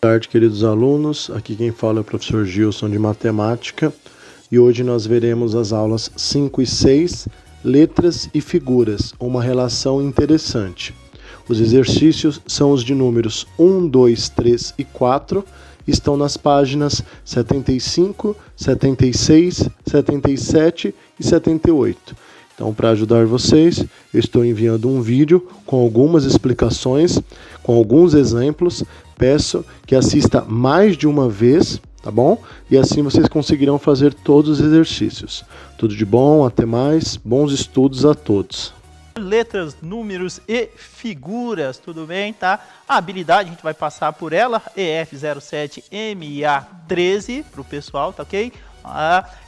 Boa tarde, queridos alunos. Aqui quem fala é o professor Gilson de Matemática e hoje nós veremos as aulas 5 e 6, letras e figuras, uma relação interessante. Os exercícios são os de números 1, 2, 3 e 4, estão nas páginas 75, 76, 77 e 78. Então, para ajudar vocês, eu estou enviando um vídeo com algumas explicações, com alguns exemplos. Peço que assista mais de uma vez, tá bom? E assim vocês conseguirão fazer todos os exercícios. Tudo de bom, até mais, bons estudos a todos. Letras, números e figuras, tudo bem, tá? A habilidade, a gente vai passar por ela, EF07MA13 para o pessoal, tá ok?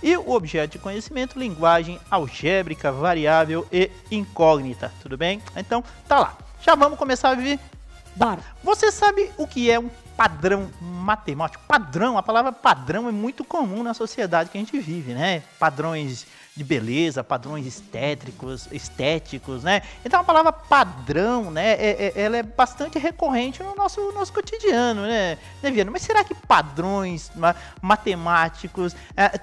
E o objeto de conhecimento, linguagem algébrica, variável e incógnita, tudo bem? Então, tá lá. Já vamos começar a ver. Bora. Você sabe o que é um padrão matemático? Padrão, a palavra padrão é muito comum na sociedade que a gente vive, né? Padrões de beleza, padrões estéticos, né? Então a palavra padrão, né? Ela é bastante recorrente no nosso cotidiano, né, Viana? Mas será que padrões matemáticos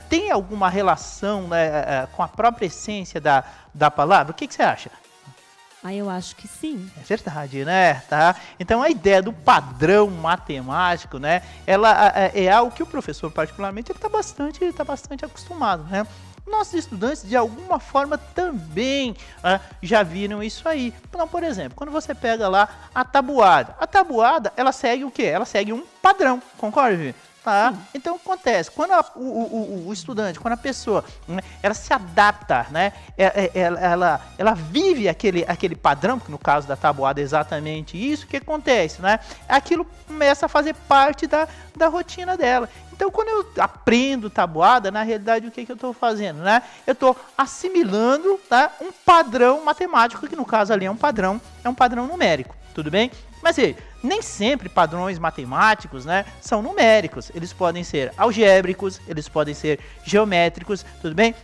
tem alguma relação, né, com a própria essência da palavra? O que você acha? Eu acho que sim. É verdade, né? Tá? Então a ideia do padrão matemático, né? Ela é algo que o professor, particularmente, ele tá bastante acostumado, né? Nossos estudantes, de alguma forma, também já viram isso aí. Então, por exemplo, quando você pega lá a tabuada, ela segue o quê? Ela segue um padrão, concorda, Vivi? Tá? Então acontece, quando o estudante, quando a pessoa, né, ela se adapta, né, ela vive aquele padrão, que no caso da tabuada é exatamente isso, o que acontece, né? Aquilo começa a fazer parte da rotina dela. Então, quando eu aprendo tabuada, na realidade, o que eu estou fazendo, né? Eu estou assimilando, tá, um padrão matemático, que no caso ali é um padrão numérico, tudo bem? Mas nem sempre padrões matemáticos, né, são numéricos. Eles podem ser algébricos, eles podem ser geométricos, tudo bem?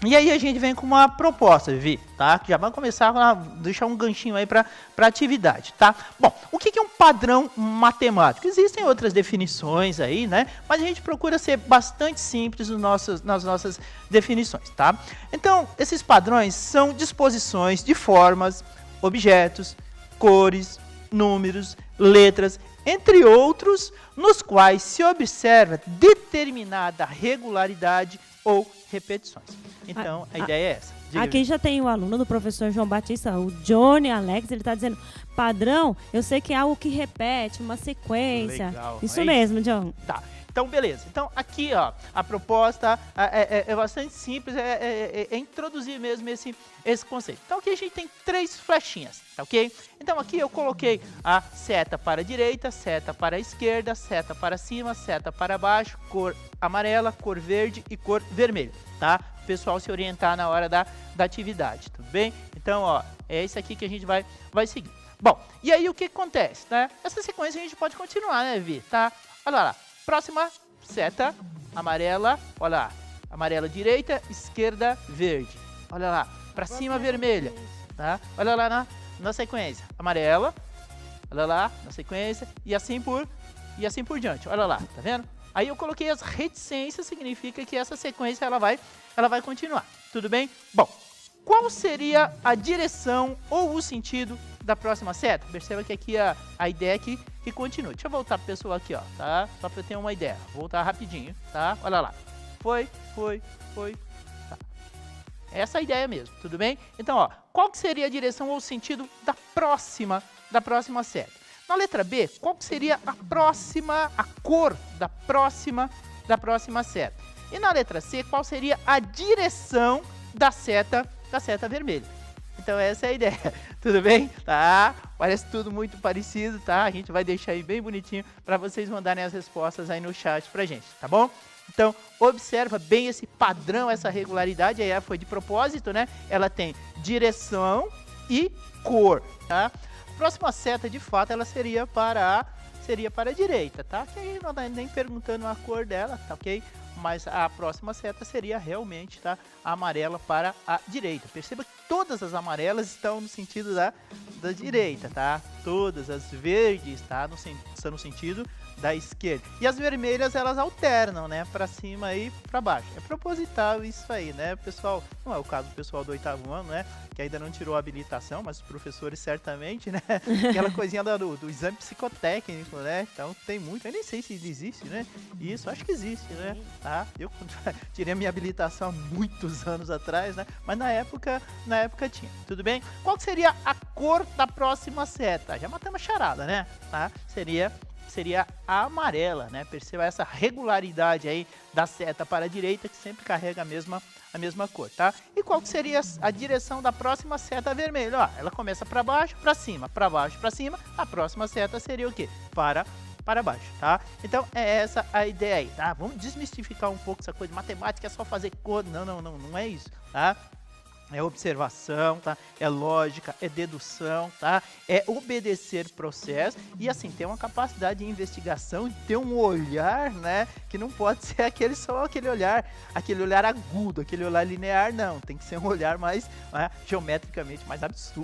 E aí a gente vem com uma proposta, Vivi, tá? Que já vai começar a deixar um ganchinho aí para atividade, tá? Bom, o que é um padrão matemático? Existem outras definições aí, né? Mas a gente procura ser bastante simples nas nossas definições, tá? Então, esses padrões são disposições de formas, objetos, cores, números, letras, entre outros, nos quais se observa determinada regularidade ou repetições. Então, a ideia é essa. Aqui já tem o aluno do professor João Batista, o Johnny Alex, ele está dizendo, padrão, eu sei que é algo que repete, uma sequência. Legal. Isso mesmo, John. Tá. Então, beleza. Então, aqui, ó, a proposta é bastante simples, é introduzir mesmo esse conceito. Então, aqui a gente tem 3 flechinhas, tá ok? Então, aqui eu coloquei a seta para a direita, seta para a esquerda, seta para cima, seta para baixo, cor amarela, cor verde e cor vermelha, tá? O pessoal se orientar na hora da atividade, tudo bem? Então, ó, é isso aqui que a gente vai seguir. Bom, e aí o que acontece, né? Essa sequência a gente pode continuar, né, Vi? Tá? Olha lá. Próxima seta, amarela, olha lá, amarela direita, esquerda, verde. Olha lá, para cima vermelha, tá? Olha lá na sequência, amarela, olha lá na sequência e assim por diante. Olha lá, tá vendo? Aí eu coloquei as reticências, significa que essa sequência ela vai continuar. Tudo bem? Bom, qual seria a direção ou o sentido da próxima seta? Perceba que aqui a ideia é que continue. Deixa eu voltar pro pessoal aqui, ó, tá? Só para eu ter uma ideia. Vou voltar rapidinho, tá? Olha lá. Foi. Tá. Essa é a ideia mesmo, tudo bem? Então, ó, qual que seria a direção ou o sentido da próxima seta? Na letra B, qual que seria a cor da próxima seta? E na letra C, qual seria a direção da seta vermelha? Então essa é a ideia, tudo bem? Tá? Parece tudo muito parecido, tá? A gente vai deixar aí bem bonitinho para vocês mandarem as respostas aí no chat pra gente, tá bom? Então, observa bem esse padrão, essa regularidade, aí foi de propósito, né? Ela tem direção e cor, tá? A próxima seta, de fato, ela seria para a direita, tá? Que aí não tá nem perguntando a cor dela, tá ok? Mas a próxima seta seria realmente, tá, a amarela para a direita. Perceba que todas as amarelas estão no sentido da direita, tá? Todas as verdes, tá, estão no sentido da esquerda. E as vermelhas, elas alternam, né? Pra cima e pra baixo. É proposital isso aí, né? O pessoal, não é o caso do pessoal do 8º ano, né? Que ainda não tirou a habilitação, mas os professores certamente, né? Aquela coisinha do exame psicotécnico, né? Então tem muito, eu nem sei se existe, né? Isso, acho que existe, né? Tá? Eu tirei a minha habilitação há muitos anos atrás, né? Mas na época tinha, tudo bem? Qual que seria a cor da próxima seta? Já matamos a charada, né? Tá? Seria a amarela, né? Perceba essa regularidade aí da seta para a direita, que sempre carrega a mesma cor, tá? E qual que seria a direção da próxima seta vermelha? Ó, ela começa para baixo, para cima, para baixo, para cima. A próxima seta seria o quê? Para baixo, tá? Então é essa a ideia aí, tá? Vamos desmistificar um pouco essa coisa de matemática, é só fazer cor. Não é isso, tá? É observação, tá? É lógica, é dedução, tá? É obedecer processo e assim, ter uma capacidade de investigação, ter um olhar, né? Que não pode ser só aquele olhar agudo, aquele olhar linear, não. Tem que ser um olhar mais geometricamente mais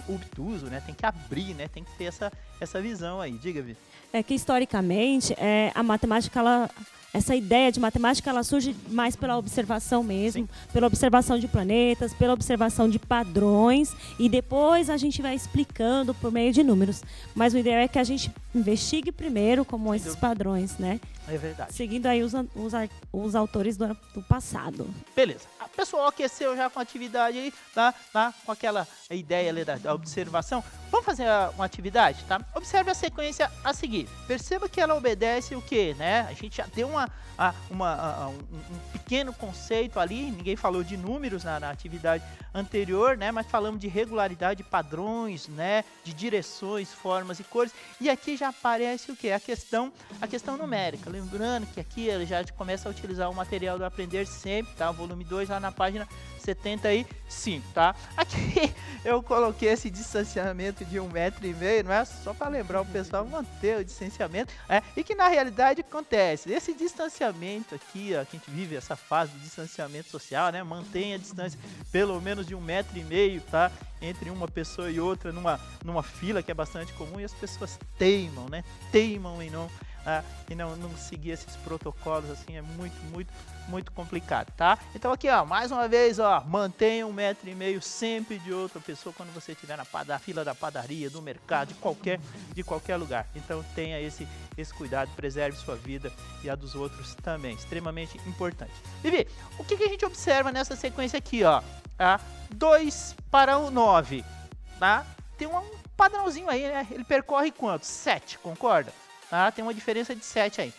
obtuso, né? Tem que abrir, né? Tem que ter essa visão aí. Diga, Vitor. É que historicamente a matemática, essa ideia de matemática, ela surge mais pela observação mesmo, sim, pela observação de planetas, pela observação de padrões, e depois a gente vai explicando por meio de números. Mas o ideal é que a gente investigue primeiro como esses padrões, né? É verdade. Seguindo aí os autores do passado. Beleza. O pessoal aqueceu já com a atividade aí, tá? Com aquela ideia ali da observação. Vamos fazer uma atividade, tá? Observe a sequência a seguir. Perceba que ela obedece o quê, né? A gente já deu um pequeno conceito ali, ninguém falou de números na atividade anterior, né? Mas falamos de regularidade, padrões, né? De direções, formas e cores. E aqui já aparece o quê? A questão numérica. Lembrando que aqui ele já começa a utilizar o material do Aprender Sempre, tá? Volume 2 lá na página 75, tá? Aqui eu coloquei esse distanciamento de 1,5 m, não é? Só para lembrar o pessoal manter o distanciamento, e que na realidade acontece. Esse distanciamento aqui, ó, que a gente vive essa fase do distanciamento social, né? Mantém a distância pelo menos de 1,5 m, tá? Entre uma pessoa e outra numa fila, que é bastante comum, e as pessoas teimam, né? Teimam em não seguir esses protocolos, assim, é muito complicado, tá? Então aqui, ó, mais uma vez, ó, mantenha 1,5 m sempre de outra pessoa quando você estiver na fila da padaria, do mercado, de qualquer lugar. Então tenha esse cuidado, preserve sua vida e a dos outros também, extremamente importante. Vivi, o que a gente observa nessa sequência aqui, ó? 2 para o 9, tá? Tem um padrãozinho aí, né? Ele percorre quanto? 7, concorda? Tá? Tem uma diferença de 7 aí.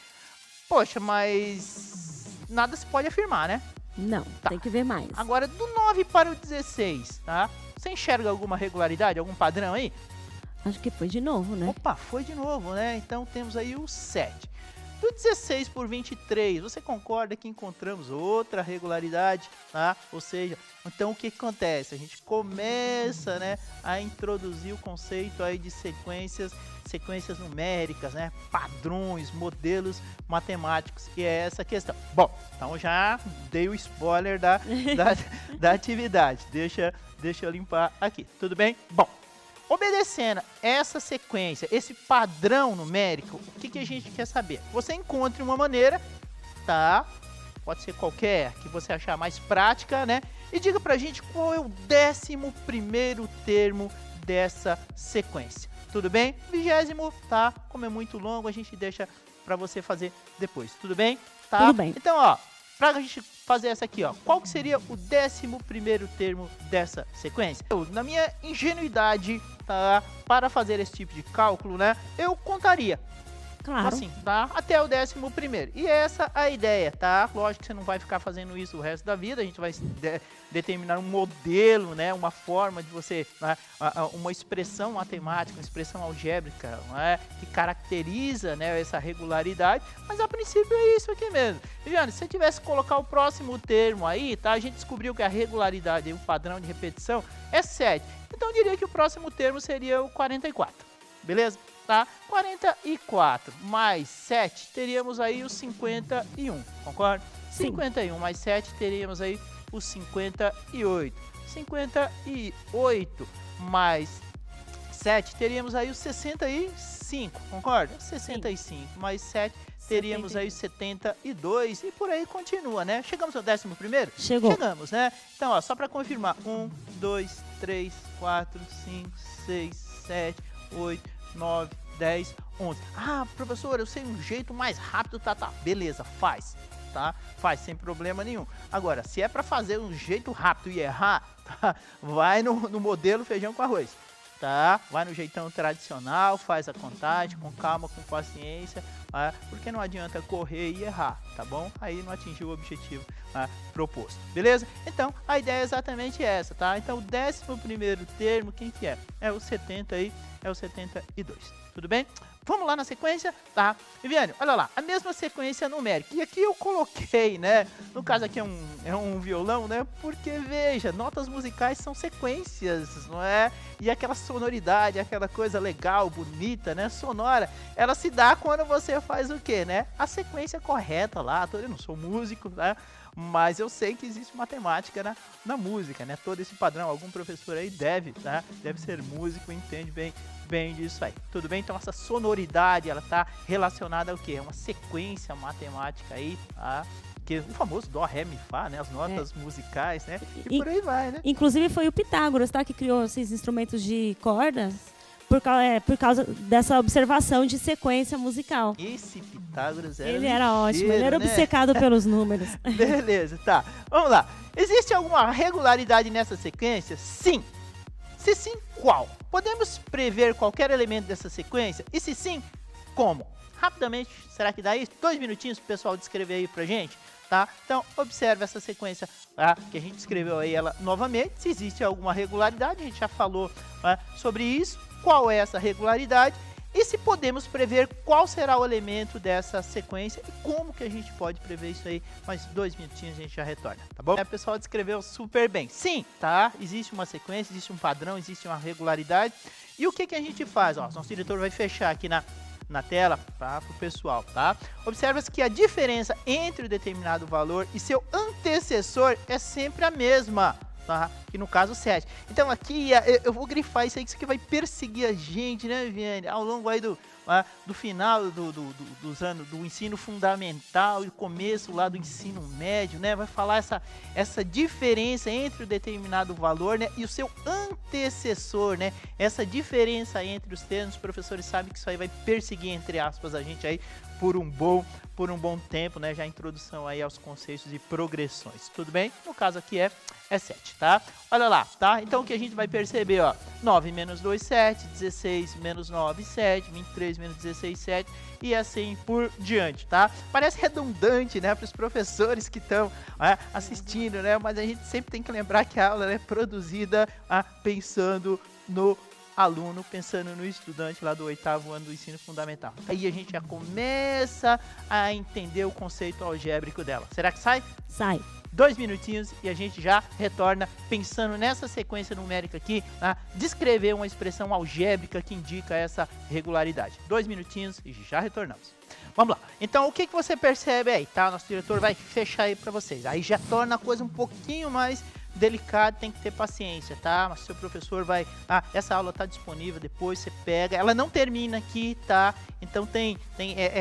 Poxa, mas nada se pode afirmar, né? Não, tá. Tem que ver mais. Agora, do 9 para o 16, tá? Você enxerga alguma regularidade, algum padrão aí? Acho que foi de novo, né? Opa, foi de novo, né? Então temos aí o 7. Do 16 por 23, você concorda que encontramos outra regularidade, tá? Ou seja, então o que acontece? A gente começa, né, a introduzir o conceito aí de sequências numéricas, né? Padrões, modelos matemáticos, que é essa questão. Bom, então já dei o spoiler da atividade. Deixa eu limpar aqui, tudo bem? Bom, obedecendo essa sequência, esse padrão numérico, o que a gente quer saber? Você encontre uma maneira, tá? Pode ser qualquer que você achar mais prática, né? E diga pra gente qual é o 11º termo dessa sequência. Tudo bem? 20º, tá? Como é muito longo, a gente deixa pra você fazer depois. Tudo bem? Tá? Tudo bem. Então, ó, pra gente fazer essa aqui, ó, qual que seria o 11º termo dessa sequência? Na minha ingenuidade, tá, para fazer esse tipo de cálculo, né, eu contaria. Claro. Assim, tá? Até o 11º. E essa é a ideia, tá? Lógico que você não vai ficar fazendo isso o resto da vida. A gente vai determinar um modelo, né? Uma forma de você... uma expressão matemática, uma expressão algébrica, né? Que caracteriza, né, essa regularidade. Mas a princípio é isso aqui mesmo. Viviane, se você tivesse que colocar o próximo termo aí, tá? A gente descobriu que a regularidade, o padrão de repetição, é 7. Então eu diria que o próximo termo seria o 44. Beleza? Tá? 44 mais 7, teríamos aí o 51, concorda? Sim. 51 mais 7, teríamos aí o 58. 58 mais 7, teríamos aí os 65, concorda? 65 mais 7, teríamos aí os 72 e por aí continua, né? Chegamos ao 11º? Chegou. Chegamos, né? Então, ó, só para confirmar, 1, 2, 3, 4, 5, 6, 7, 8, 9, 10, 11. Ah, professor, eu sei um jeito mais rápido, tá. Beleza, faz, tá? Faz, sem problema nenhum. Agora, se é para fazer um jeito rápido e errar, tá? Vai no modelo feijão com arroz, tá? Vai no jeitão tradicional, faz a contagem com calma, com paciência, tá? Porque não adianta correr e errar, tá bom? Aí não atingiu o objetivo proposto, beleza? Então, a ideia é exatamente essa, tá? Então, o 11º termo, quem que é? É o 70 aí, é o 72, tudo bem? Vamos lá na sequência, tá? Viviane, olha lá, a mesma sequência numérica. E aqui eu coloquei, né? No caso aqui é um violão, né? Porque, veja, notas musicais são sequências, não é? E aquela sonoridade, aquela coisa legal, bonita, né? Sonora, ela se dá quando você faz o quê, né? A sequência correta lá. Eu não sou músico, né? Mas eu sei que existe matemática na música, né? Todo esse padrão, algum professor aí deve, tá? Deve ser músico, entende bem disso aí. Tudo bem? Então essa sonoridade, ela tá relacionada ao quê? É uma sequência matemática aí, tá? Que o famoso dó, ré, mi, fá, né? As notas musicais, né? E por aí vai, né? Inclusive foi o Pitágoras, tá? Que criou esses instrumentos de cordas por causa dessa observação de sequência musical. Esse Pitágoras era Ele era ótimo, ele era né? obcecado pelos números. Beleza, tá. Vamos lá. Existe alguma regularidade nessa sequência? Sim. Se sim, qual? Podemos prever qualquer elemento dessa sequência? E se sim, como? Rapidamente, será que dá isso? 2 minutinhos pro pessoal descrever aí pra gente, tá? Então, observe essa sequência, tá? Que a gente escreveu aí ela novamente. Se existe alguma regularidade, a gente já falou, tá? Sobre isso. Qual é essa regularidade? E se podemos prever qual será o elemento dessa sequência e como que a gente pode prever isso aí? Mais 2 minutinhos a gente já retorna, tá bom? O pessoal descreveu super bem. Sim, tá? Existe uma sequência, existe um padrão, existe uma regularidade. E o que que a gente faz? Ó, nosso diretor vai fechar aqui na tela para o pessoal, tá? Observa-se que a diferença entre o determinado valor e seu antecessor é sempre a mesma. Tá? Que no caso 7. Então aqui eu vou grifar isso aí, que isso aqui vai perseguir a gente, né, Viviane? Ao longo aí do final dos anos do ensino fundamental e começo lá do ensino médio, né? Vai falar essa diferença entre o determinado valor, né, e o seu antecessor, né? Essa diferença entre os termos, os professores sabem que isso aí vai perseguir, entre aspas, a gente aí por um bom tempo, né? Já a introdução aí aos conceitos e progressões. Tudo bem? No caso aqui é 7, tá? Olha lá, tá? Então o que a gente vai perceber, ó, 9 menos 2, 7, 16 menos 9, 7, 23 menos 16, 7 e assim por diante, tá? Parece redundante, né, para os professores que estão assistindo, né? Mas a gente sempre tem que lembrar que a aula é produzida pensando no aluno, pensando no estudante lá do 8º ano do ensino fundamental. Aí a gente já começa a entender o conceito algébrico dela. Será que sai? Sai. 2 minutinhos e a gente já retorna pensando nessa sequência numérica aqui, descrever uma expressão algébrica que indica essa regularidade. 2 minutinhos e já retornamos. Vamos lá. Então, o que você percebe aí, tá? Nosso diretor vai fechar aí para vocês. Aí já torna a coisa um pouquinho mais delicado, tem que ter paciência, tá? Mas seu professor vai... essa aula tá disponível, depois você pega. Ela não termina aqui, tá? Então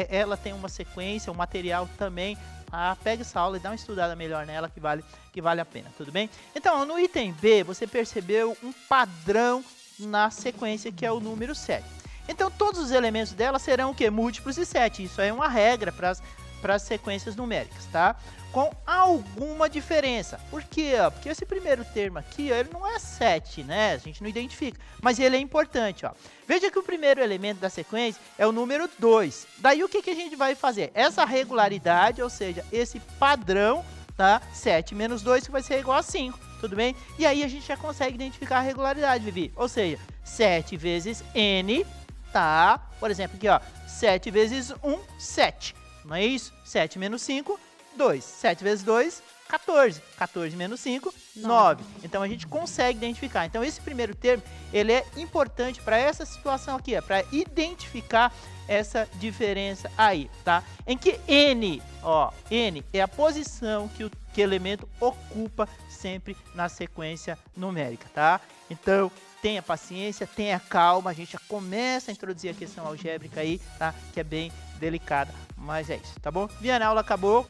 ela tem uma sequência, um material também. Pega essa aula e dá uma estudada melhor nela que vale a pena, tudo bem? Então, no item B, você percebeu um padrão na sequência que é o número 7. Então, todos os elementos dela serão o quê? Múltiplos de 7. Isso aí é uma regra para as sequências numéricas, tá? Com alguma diferença. Por quê? Porque esse primeiro termo aqui, ele não é 7, né? A gente não identifica. Mas ele é importante, ó. Veja que o primeiro elemento da sequência é o número 2. Daí o que a gente vai fazer? Essa regularidade, ou seja, esse padrão, tá? 7 menos 2 que vai ser igual a 5, tudo bem? E aí a gente já consegue identificar a regularidade, Vivi. Ou seja, 7 vezes n, tá? Por exemplo, aqui, ó. 7 vezes 1, 7. Não é isso? 7 menos 5, 2. 7 vezes 2, 14. 14 menos 5, 9. Então a gente consegue identificar. Então esse primeiro termo, ele é importante para essa situação aqui, para identificar essa diferença aí, tá? Em que N, ó, N é a posição que o elemento ocupa sempre na sequência numérica, tá? Então, tenha paciência, tenha calma, a gente já começa a introduzir a questão algébrica aí, tá? Que é bem delicada, mas é isso, tá bom? Viana, a aula acabou.